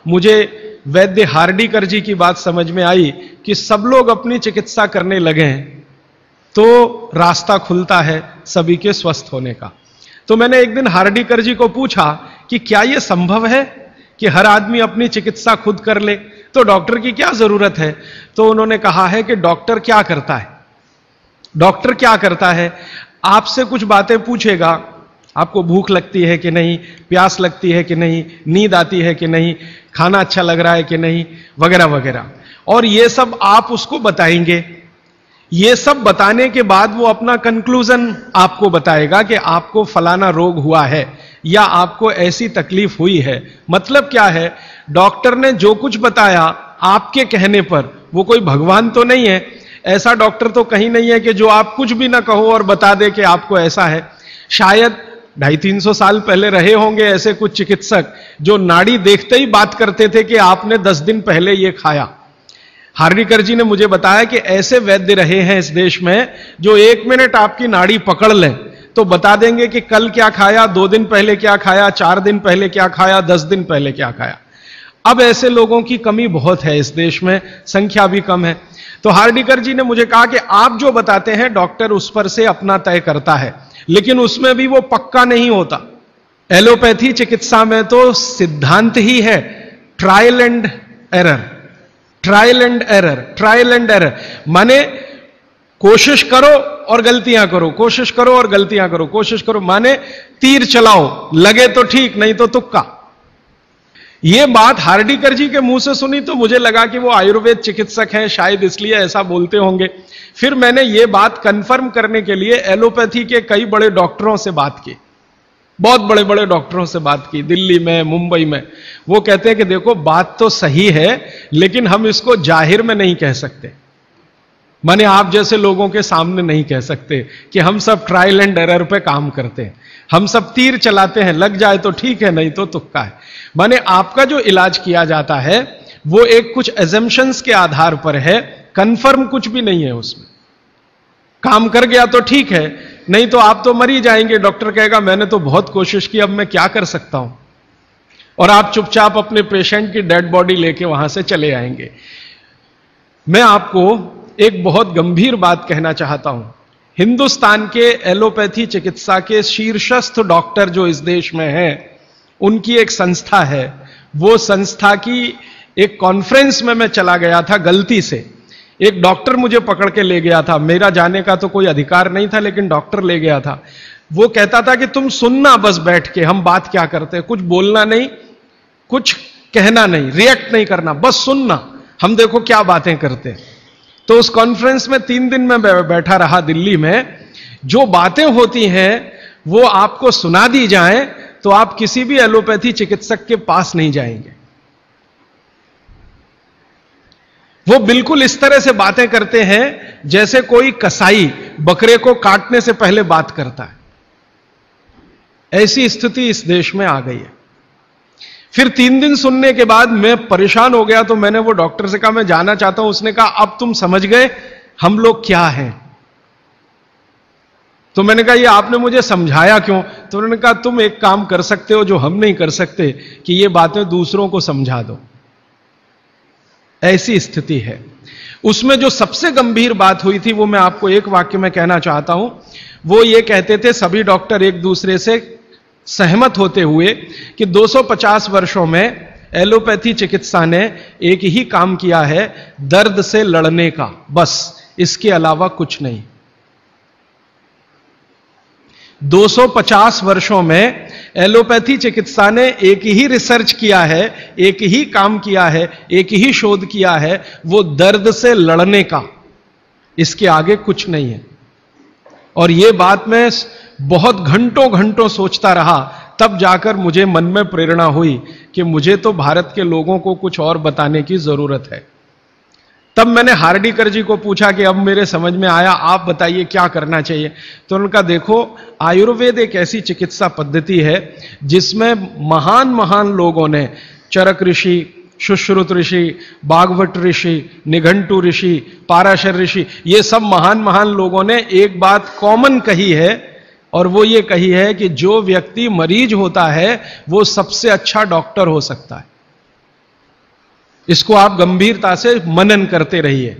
मुझे वैद्य हार्डीकर जी की बात समझ में आई कि सब लोग अपनी चिकित्सा करने लगे हैं तो रास्ता खुलता है सभी के स्वस्थ होने का। तो मैंने एक दिन हार्डीकर जी को पूछा कि क्या यह संभव है कि हर आदमी अपनी चिकित्सा खुद कर ले, तो डॉक्टर की क्या जरूरत है? तो उन्होंने कहा है कि डॉक्टर क्या करता है, डॉक्टर क्या करता है, आपसे कुछ बातें पूछेगा, आपको भूख लगती है कि नहीं, प्यास लगती है कि नहीं, नींद आती है कि नहीं, खाना अच्छा लग रहा है कि नहीं, वगैरह वगैरह, और ये सब आप उसको बताएंगे। ये सब बताने के बाद वो अपना कंक्लूजन आपको बताएगा कि आपको फलाना रोग हुआ है या आपको ऐसी तकलीफ हुई है। मतलब क्या है, डॉक्टर ने जो कुछ बताया आपके कहने पर, वो कोई भगवान तो नहीं है, ऐसा डॉक्टर तो कहीं नहीं है कि जो आप कुछ भी ना कहो और बता दे कि आपको ऐसा है। शायद 250-300 साल पहले रहे होंगे ऐसे कुछ चिकित्सक जो नाड़ी देखते ही बात करते थे कि आपने 10 दिन पहले ये खाया। हार्डीकर जी ने मुझे बताया कि ऐसे वैद्य रहे हैं इस देश में जो 1 मिनट आपकी नाड़ी पकड़ लें तो बता देंगे कि कल क्या खाया, 2 दिन पहले क्या खाया, 4 दिन पहले क्या खाया, 10 दिन पहले क्या खाया। अब ऐसे लोगों की कमी बहुत है इस देश में, संख्या भी कम है। तो हार्डीकर जी ने मुझे कहा कि आप जो बताते हैं डॉक्टर उस पर से अपना तय करता है, लेकिन उसमें भी वो पक्का नहीं होता। एलोपैथी चिकित्सा में तो सिद्धांत ही है trial and error, trial and error, trial and error, माने कोशिश करो और गलतियां करो, कोशिश करो और गलतियां करो, कोशिश करो, माने तीर चलाओ, लगे तो ठीक, नहीं तो तुक्का। यह बात हार्डीकर जी के मुंह से सुनी तो मुझे लगा कि वो आयुर्वेद चिकित्सक हैं, शायद इसलिए ऐसा बोलते होंगे। फिर मैंने यह बात कंफर्म करने के लिए एलोपैथी के कई बड़े डॉक्टरों से बात की, बहुत बड़े बड़े डॉक्टरों से बात की, दिल्ली में, मुंबई में। वो कहते हैं कि देखो बात तो सही है लेकिन हम इसको जाहिर में नहीं कह सकते, माने आप जैसे लोगों के सामने नहीं कह सकते कि हम सब ट्रायल एंड एरर पे काम करते हैं, हम सब तीर चलाते हैं, लग जाए तो ठीक है, नहीं तो तुक्का है। माने आपका जो इलाज किया जाता है वो एक कुछ एजम्पशंस के आधार पर है, कंफर्म कुछ भी नहीं है उसमें। काम कर गया तो ठीक है, नहीं तो आप तो मर ही जाएंगे। डॉक्टर कहेगा मैंने तो बहुत कोशिश की, अब मैं क्या कर सकता हूं, और आप चुपचाप अपने पेशेंट की डेड बॉडी लेके वहां से चले आएंगे। मैं आपको एक बहुत गंभीर बात कहना चाहता हूं। हिंदुस्तान के एलोपैथी चिकित्सा के शीर्षस्थ डॉक्टर जो इस देश में हैं, उनकी एक संस्था है। वो संस्था की एक कॉन्फ्रेंस में मैं चला गया था गलती से, एक डॉक्टर मुझे पकड़ के ले गया था, मेरा जाने का तो कोई अधिकार नहीं था लेकिन डॉक्टर ले गया था। वो कहता था कि तुम सुनना बस बैठ के, हम बात क्या करते हैं, कुछ बोलना नहीं, कुछ कहना नहीं, रिएक्ट नहीं करना, बस सुनना, हम देखो क्या बातें करते हैं। तो उस कॉन्फ्रेंस में 3 दिन में बैठा रहा दिल्ली में। जो बातें होती हैं वो आपको सुना दी जाएं तो आप किसी भी एलोपैथी चिकित्सक के पास नहीं जाएंगे। वो बिल्कुल इस तरह से बातें करते हैं जैसे कोई कसाई बकरे को काटने से पहले बात करता है। ऐसी स्थिति इस देश में आ गई है। फिर 3 दिन सुनने के बाद मैं परेशान हो गया, तो मैंने वो डॉक्टर से कहा मैं जाना चाहता हूं। उसने कहा अब तुम समझ गए हम लोग क्या हैं। तो मैंने कहा ये आपने मुझे समझाया क्यों? तो उन्होंने कहा तुम एक काम कर सकते हो जो हम नहीं कर सकते, कि ये बातें दूसरों को समझा दो। ऐसी स्थिति है। उसमें जो सबसे गंभीर बात हुई थी वो मैं आपको एक वाक्य में कहना चाहता हूं। वो ये कहते थे सभी डॉक्टर एक दूसरे से सहमत होते हुए कि 250 वर्षों में एलोपैथी चिकित्सा ने एक ही काम किया है, दर्द से लड़ने का, बस, इसके अलावा कुछ नहीं। 250 वर्षों में एलोपैथी चिकित्सा ने एक ही रिसर्च किया है, एक ही काम किया है, एक ही शोध किया है, वो दर्द से लड़ने का, इसके आगे कुछ नहीं है। और ये बात मैं बहुत घंटों घंटों सोचता रहा, तब जाकर मुझे मन में प्रेरणा हुई कि मुझे तो भारत के लोगों को कुछ और बताने की जरूरत है। तब मैंने हार्डीकर जी को पूछा कि अब मेरे समझ में आया, आप बताइए क्या करना चाहिए। तो उनका देखो, आयुर्वेद एक ऐसी चिकित्सा पद्धति है जिसमें महान महान लोगों ने, चरक ऋषि, सुश्रुत ऋषि, बागवट ऋषि, निघंटु ऋषि, पाराशर ऋषि, ये सब महान महान लोगों ने एक बात कॉमन कही है, और वो ये कही है कि जो व्यक्ति मरीज होता है वो सबसे अच्छा डॉक्टर हो सकता है। इसको आप गंभीरता से मनन करते रहिए।